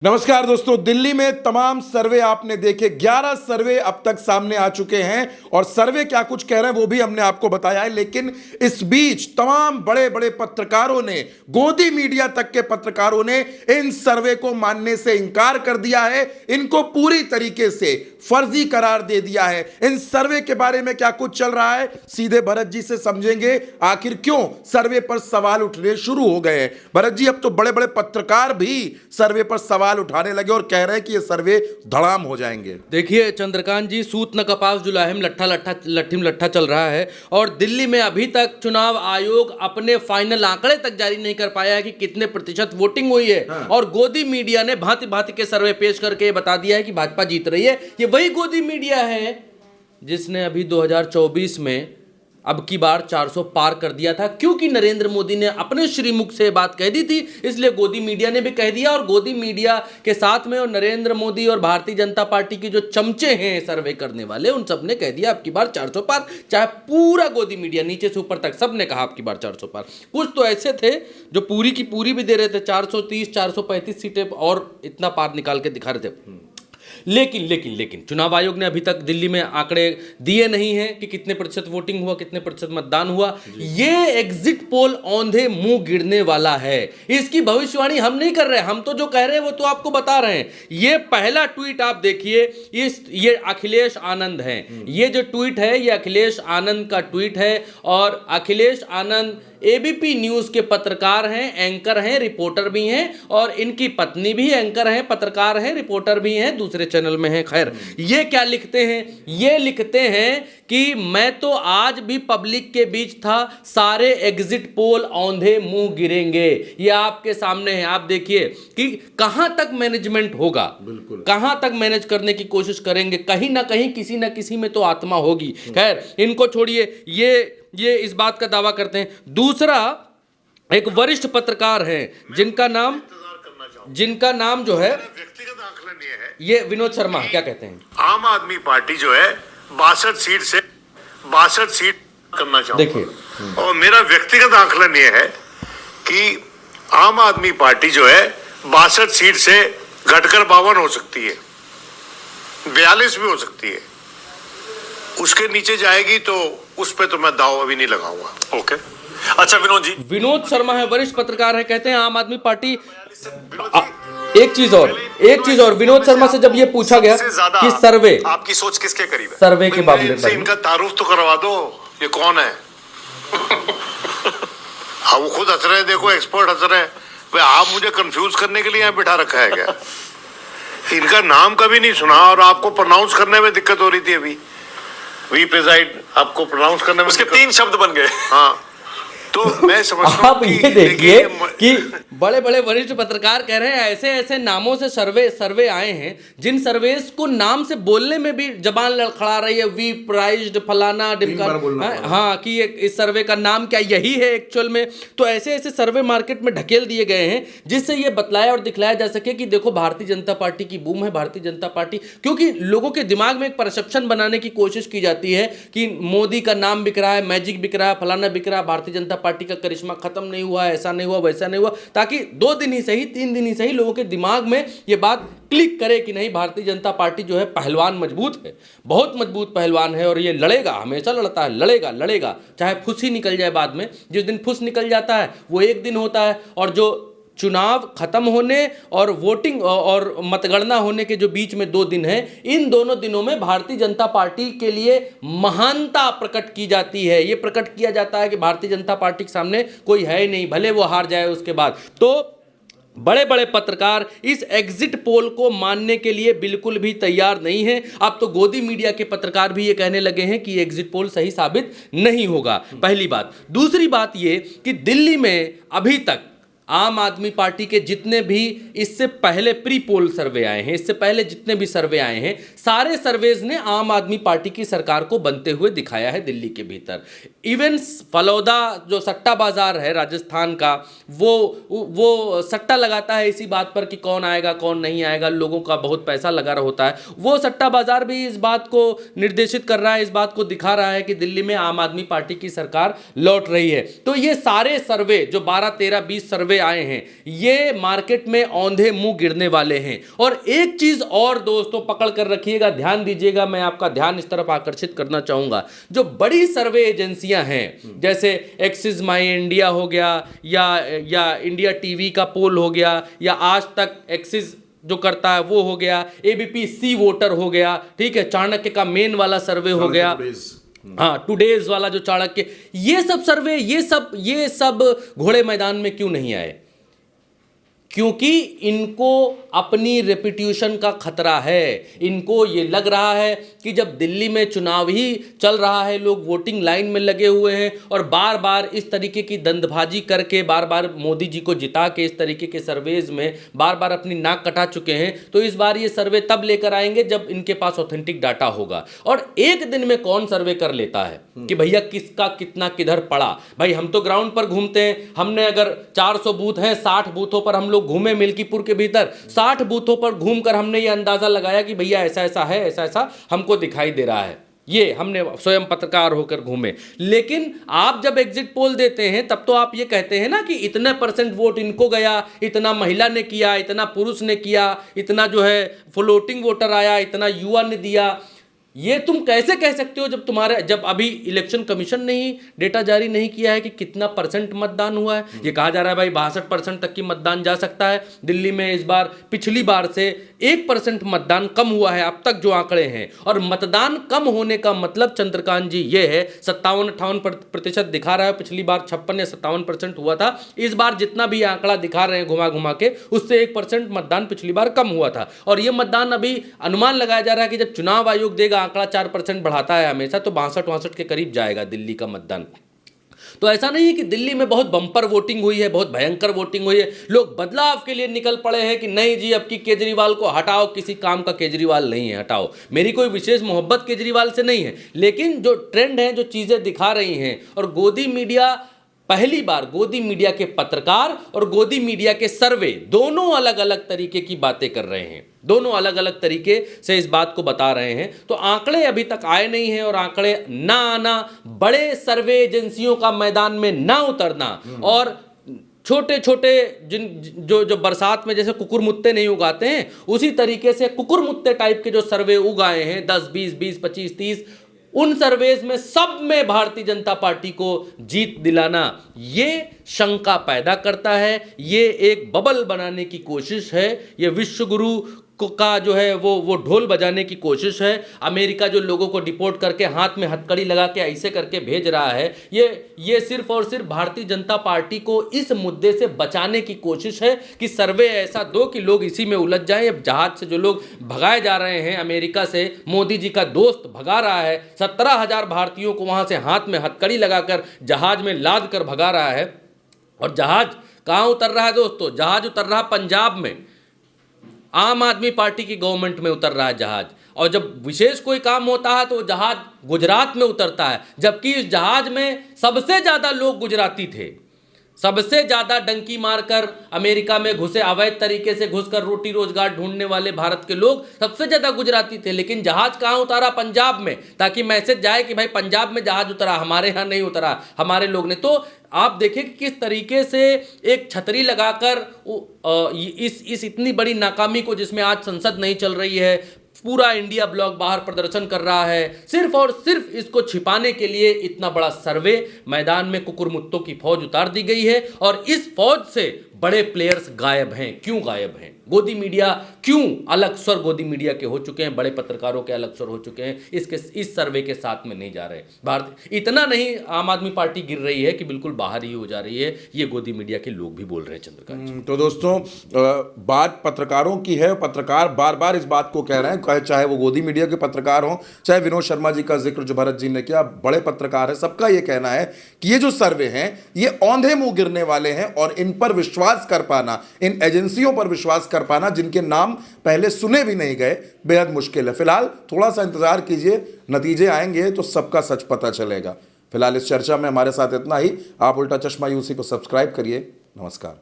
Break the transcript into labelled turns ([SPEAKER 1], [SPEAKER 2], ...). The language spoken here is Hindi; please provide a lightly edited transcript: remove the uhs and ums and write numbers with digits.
[SPEAKER 1] नमस्कार दोस्तों, दिल्ली में तमाम सर्वे आपने देखे। 11 सर्वे अब तक सामने आ चुके हैं और सर्वे क्या कुछ कह रहे हैं वो भी हमने आपको बताया है। लेकिन इस बीच तमाम बड़े बड़े पत्रकारों ने, गोदी मीडिया तक के पत्रकारों ने इन सर्वे को मानने से इनकार कर दिया है। इनको पूरी तरीके से फर्जी करार दे दिया है। इन सर्वे के बारे में क्या कुछ चल रहा है, सीधे भरत जी से समझेंगे आखिर क्यों सर्वे पर सवाल उठने शुरू हो गए हैं। भरत जी, अब तो बड़े बड़े पत्रकार भी सर्वे पर सवाल उठाने लगे और कह रहे हैं कि ये सर्वे धड़ाम हो जाएंगे।
[SPEAKER 2] देखिए चंद्रकांत जी, सूत न कपास जुलाहिम लट्ठा लट्ठा लट्ठिम लट्ठा चल रहा है और दिल्ली में अभी तक चुनाव आयोग अपने फाइनल आंकड़े तक जारी नहीं कर पाया है कि कितने प्रतिशत वोटिंग हुई है। और गोदी मीडिया ने भांति भांति के सर्वे पेश करके बता दिया है कि भाजपा जीत रही है। ये वही गोदी मीडिया है जिसने अभी 2024 में अब की बार 400 पार कर दिया था, क्योंकि नरेंद्र मोदी ने अपने श्रीमुख से बात कह दी थी, इसलिए गोदी मीडिया ने भी कह दिया। और गोदी मीडिया के साथ में और नरेंद्र मोदी और भारतीय जनता पार्टी के जो चमचे हैं सर्वे करने वाले, उन सब ने कह दिया अब की बार 400 पार। चाहे पूरा गोदी मीडिया नीचे से ऊपर तक सब ने कहा अब की बार 400 पार। कुछ तो ऐसे थे जो पूरी की पूरी भी दे रहे थे 430 435 सीटें और इतना पार निकाल के दिखा रहे थे। लेकिन लेकिन लेकिन चुनाव आयोग ने अभी तक दिल्ली में आंकड़े दिए नहीं हैं कि कितने प्रतिशत वोटिंग हुआ, कितने प्रतिशत मतदान हुआ। ये एग्जिट पोल औंधे मुंह गिरने वाला है। इसकी भविष्यवाणी हम नहीं कर रहे, हम तो जो कह रहे हैं वो तो आपको बता रहे हैं। ये पहला ट्वीट आप देखिए, ये अखिलेश आनंद है। ये जो ट्वीट है ये अखिलेश आनंद का ट्वीट है। और अखिलेश आनंद एबीपी न्यूज के पत्रकार हैं, एंकर हैं, रिपोर्टर भी हैं और इनकी पत्नी भी एंकर हैं, पत्रकार हैं, रिपोर्टर भी हैं, दूसरे चैनल में हैं। खैर, ये क्या लिखते हैं? ये लिखते हैं कि मैं तो आज भी पब्लिक के बीच था, सारे एग्जिट पोल औंधे मुंह गिरेंगे। ये आपके सामने है, आप देखिए कि कहां तक मैनेजमेंट होगा, बिल्कुल कहां तक मैनेज करने की कोशिश करेंगे। कहीं ना कहीं किसी ना किसी में तो आत्मा होगी। खैर, इनको छोड़िए, ये इस बात का दावा करते हैं। दूसरा, एक वरिष्ठ पत्रकार हैं जिनका नाम जो है,
[SPEAKER 3] व्यक्तिगत आकलन ये है,
[SPEAKER 2] ये विनोद शर्मा, क्या कहते हैं?
[SPEAKER 3] आम आदमी पार्टी जो है 62 सीट करना चाहूंगा।
[SPEAKER 2] देखिए,
[SPEAKER 3] और मेरा व्यक्तिगत आकलन ये है कि आम आदमी पार्टी जो है 62 सीट से घटकर 52 हो सकती है, 42 भी हो सकती है। उसके नीचे जाएगी तो उस पे तो मैं दाव अभी नहीं लगाऊंगा।
[SPEAKER 4] ओके, अच्छा
[SPEAKER 2] विनोद शर्मा है, वरिष्ठ पत्रकार है, कहते हैं आम आदमी पार्टी। एक चीज और विनोद शर्मा से जब ये पूछा गया कि सर्वे,
[SPEAKER 4] आपकी सोच किसके करीब है?
[SPEAKER 2] सर्वे के बारे में
[SPEAKER 3] इनका तारुफ तो करवा दो, ये कौन है? हाँ, वो खुद हंस रहे हैं, देखो एक्सपर्ट हंस रहे हैं। भाई, आप मुझे कंफ्यूज करने के लिए यहाँ बिठा रखा है क्या? इनका नाम कभी नहीं सुना और आपको प्रोनाउंस करने में दिक्कत हो रही थी। अभी वी प्रिजाइड आपको प्रोनाउंस करने में
[SPEAKER 4] उसके 3 शब्द बन गए।
[SPEAKER 3] हाँ, तो मैं समझता हूं
[SPEAKER 2] आप ये देखिए कि बड़े बड़े वरिष्ठ पत्रकार कह रहे हैं ऐसे ऐसे नामों से सर्वे आए हैं जिन सर्वेस को नाम से बोलने में भी जबान लड़खड़ा रही है। वी प्राइज्ड फलाना ढिमका, हाँ, कि इस सर्वे का नाम क्या यही है एक्चुअल में। तो ऐसे ऐसे सर्वे मार्केट में ढकेल दिए गए हैं जिससे ये बतलाया और दिखलाया जा सके कि देखो भारतीय जनता पार्टी की बूम है, भारतीय जनता पार्टी। क्योंकि लोगों के दिमाग में एक परसेप्शन बनाने की कोशिश की जाती है कि मोदी का नाम बिक रहा है, मैजिक बिक रहा है, फलाना बिक रहा है, भारतीय जनता पार्टी का करिश्मा खत्म नहीं हुआ, ऐसा नहीं हुआ, वैसा नहीं हुआ, ताकि 2 दिन ही सही, 3 दिन ही सही लोगों के दिमाग में ये बात क्लिक करे कि नहीं, भारतीय जनता पार्टी जो है पहलवान मजबूत है, बहुत मजबूत पहलवान है और ये लड़ेगा, हमेशा लड़ता है, लड़ेगा, चाहे फुस ही निकल जाए बाद में। जिस दिन फुस निकल जाता है वो एक दिन होता है, और जो चुनाव खत्म होने और वोटिंग और मतगणना होने के जो बीच में 2 दिन है, इन दोनों दिनों में भारतीय जनता पार्टी के लिए महानता प्रकट की जाती है। ये प्रकट किया जाता है कि भारतीय जनता पार्टी के सामने कोई है ही नहीं, भले वो हार जाए उसके बाद। तो बड़े बड़े पत्रकार इस एग्जिट पोल को मानने के लिए बिल्कुल भी तैयार नहीं हैं। अब तो गोदी मीडिया के पत्रकार भी ये कहने लगे हैं कि एग्जिट पोल सही साबित नहीं होगा। पहली बात। दूसरी बात ये कि दिल्ली में अभी तक आम आदमी पार्टी के जितने भी इससे पहले प्री पोल सर्वे आए हैं, इससे पहले जितने भी सर्वे आए हैं, सारे सर्वेज ने आम आदमी पार्टी की सरकार को बनते हुए दिखाया है दिल्ली के भीतर। इवन फलौदा जो सट्टा बाजार है राजस्थान का, वो सट्टा लगाता है इसी बात पर कि कौन आएगा कौन नहीं आएगा, लोगों का बहुत पैसा लगा रहा होता है। वो सट्टा बाजार भी इस बात को निर्देशित कर रहा है, इस बात को दिखा रहा है कि दिल्ली में आम आदमी पार्टी की सरकार लौट रही है। तो ये सारे सर्वे जो 12, 13, 20 सर्वे आए हैं, ये मार्केट में औंधे मुंह गिरने वाले हैं। और एक चीज और दोस्तों पकड़ कर रखिएगा, ध्यान दीजिएगा, मैं आपका ध्यान इस तरफ आकर्षित करना चाहूंगा। जो बड़ी सर्वे एजेंसियां हैं जैसे एक्सिस माई इंडिया हो गया या इंडिया टीवी का पोल हो गया या आज तक एक्सिस जो करता है वो हो गया, एबीपी सी वोटर हो गया, ठीक है, चाणक्य का मेन वाला सर्वे हो गया, हाँ टुडेज वाला जो चाणक्य, ये सब सर्वे ये सब घोड़े मैदान में क्यों नहीं आए? क्योंकि इनको अपनी रेपुटेशन का खतरा है। इनको ये लग रहा है कि जब दिल्ली में चुनाव ही चल रहा है, लोग वोटिंग लाइन में लगे हुए हैं और बार बार इस तरीके की दंदबाजी करके बार बार मोदी जी को जिता के इस तरीके के सर्वेज में बार बार अपनी नाक कटा चुके हैं, तो इस बार ये सर्वे तब लेकर आएंगे जब इनके पास ऑथेंटिक डाटा होगा। और एक दिन में कौन सर्वे कर लेता है कि भैया किसका कितना किधर पड़ा? भाई हम तो ग्राउंड पर घूमते हैं, हमने अगर 400 बूथ हैं, 60 बूथों पर हम लोग घूमे मिल्कीपुर के भीतर, 60 बूथों पर घूमकर हमने ये अंदाजा लगाया कि भैया ऐसा ऐसा है, ऐसा ऐसा हमको दिखाई दे रहा है, ये हमने स्वयं पत्रकार होकर घूमे। लेकिन आप जब एग्जिट पोल देते हैं तब तो आप ये कहते हैं ना कि इतने % वोट इनको गया, इतना महिला ने किया, इतना पुरुष ने किया, इतना जो है फ्लोटिंग वोटर आया, इतना युवा ने दिया। ये तुम कैसे कह सकते हो जब अभी इलेक्शन कमीशन ने ही डेटा जारी नहीं किया है कि कितना % मतदान हुआ है? ये कहा जा रहा है भाई 62% तक की मतदान जा सकता है। दिल्ली में इस बार पिछली बार से 1% मतदान कम हुआ है अब तक जो आंकड़े हैं। और मतदान कम होने का मतलब चंद्रकांत जी ये है, 57-58% दिखा रहा है, पिछली बार 56 या 57% हुआ था। इस बार जितना भी आंकड़ा दिखा रहे हैं घुमा घुमा के, उससे 1% मतदान पिछली बार कम हुआ था। और ये मतदान अभी अनुमान लगाया जा रहा है कि जब चुनाव आयोग देगा आंकड़ा 4% बढ़ाता है हमेशा, तो 62-62 के करीब जाएगा दिल्ली का मतदान। तो ऐसा नहीं है कि दिल्ली में बहुत बम्पर वोटिंग हुई है, बहुत भयंकर वोटिंग हुई है, लोग बदलाव के लिए निकल पड़े हैं कि नहीं जी अब की केजरीवाल को हटाओ, किसी काम का केजरीवाल नहीं है, हटाओ। मेरी कोई विशेष मोहब्बत केजरीवाल से नहीं है, लेकिन जो ट्रेंड है, जो चीज़ें दिखा रही हैं, और गोदी मीडिया पहली बार गोदी मीडिया के पत्रकार और गोदी मीडिया के सर्वे दोनों अलग अलग तरीके की बातें कर रहे हैं, दोनों अलग अलग तरीके से इस बात को बता रहे हैं। तो आंकड़े अभी तक आए नहीं हैं, और आंकड़े ना आना, बड़े सर्वे एजेंसियों का मैदान में ना उतरना, और छोटे छोटे जो बरसात में जैसे कुकुरमुत्ते नहीं उगाते हैं, उसी तरीके से कुकुरमुत्ते टाइप के जो सर्वे उगाए हैं 10, 20, 20, 25, 30, उन सर्वेज में सब में भारतीय जनता पार्टी को जीत दिलाना, ये शंका पैदा करता है। ये एक बबल बनाने की कोशिश है, ये विश्वगुरु का जो है वो ढोल बजाने की कोशिश है। अमेरिका जो लोगों को डिपोर्ट करके हाथ में हथकड़ी लगा के ऐसे करके भेज रहा है, ये सिर्फ और सिर्फ भारतीय जनता पार्टी को इस मुद्दे से बचाने की कोशिश है कि सर्वे ऐसा दो कि लोग इसी में उलझ जाएं। अब जहाज से जो लोग भगाए जा रहे हैं अमेरिका से, मोदी जी का दोस्त भगा रहा है, 17,000 भारतीयों को वहां से हाथ में हथकड़ी लगाकर जहाज में लाद कर भगा रहा है। और जहाज कहाँ उतर रहा है दोस्तों? जहाज उतर रहा पंजाब में, आम आदमी पार्टी की गवर्नमेंट में उतर रहा है जहाज। और जब विशेष कोई काम होता है तो जहाज गुजरात में उतरता है, जबकि इस जहाज में सबसे ज़्यादा लोग गुजराती थे। सबसे ज़्यादा डंकी मारकर अमेरिका में घुसे, अवैध तरीके से घुसकर रोटी रोजगार ढूंढने वाले भारत के लोग सबसे ज़्यादा गुजराती थे। लेकिन जहाज कहाँ उतारा? पंजाब में, ताकि मैसेज जाए कि भाई पंजाब में जहाज उतरा, हमारे यहाँ नहीं उतरा, हमारे लोग ने। तो आप देखें कि किस तरीके से एक छतरी लगाकर इस इतनी बड़ी नाकामी को, जिसमें आज संसद नहीं चल रही है, पूरा इंडिया ब्लॉक बाहर प्रदर्शन कर रहा है, सिर्फ और सिर्फ इसको छिपाने के लिए इतना बड़ा सर्वे मैदान में कुकुरमुत्तों की फौज उतार दी गई है। और इस फौज से बड़े प्लेयर्स गायब हैं। क्यों गायब हैं? गोदी मीडिया क्यों अलग स्वर गोदी मीडिया के हो चुके हैं, बड़े पत्रकारों के अलग स्वर हो चुके हैं, इस सर्वे के साथ में नहीं जा रहे। भारत इतना नहीं, आम आदमी पार्टी गिर रही है कि बिल्कुल बाहर ही हो जा रही है, ये गोदी मीडिया के लोग भी बोल रहे हैं। चंद्रकांत जी,
[SPEAKER 1] तो दोस्तों बात पत्रकारों की है, पत्रकार बार बार इस बात को कह रहे हैं, चाहे वो गोदी मीडिया के पत्रकार हों, चाहे विनोद शर्मा जी का जिक्र जो भरत जी ने किया, बड़े पत्रकार है, सबका ये कहना है कि ये जो सर्वे हैं ये औंधे मुंह गिरने वाले हैं। और इन पर विश्वास कर पाना, इन एजेंसियों पर विश्वास कर पाना जिनके नाम पहले सुने भी नहीं गए, बेहद मुश्किल है। फिलहाल थोड़ा सा इंतजार कीजिए, नतीजे आएंगे तो सबका सच पता चलेगा। फिलहाल इस चर्चा में हमारे साथ इतना ही। आप उल्टा चश्मा यूसी को सब्सक्राइब करिए। नमस्कार।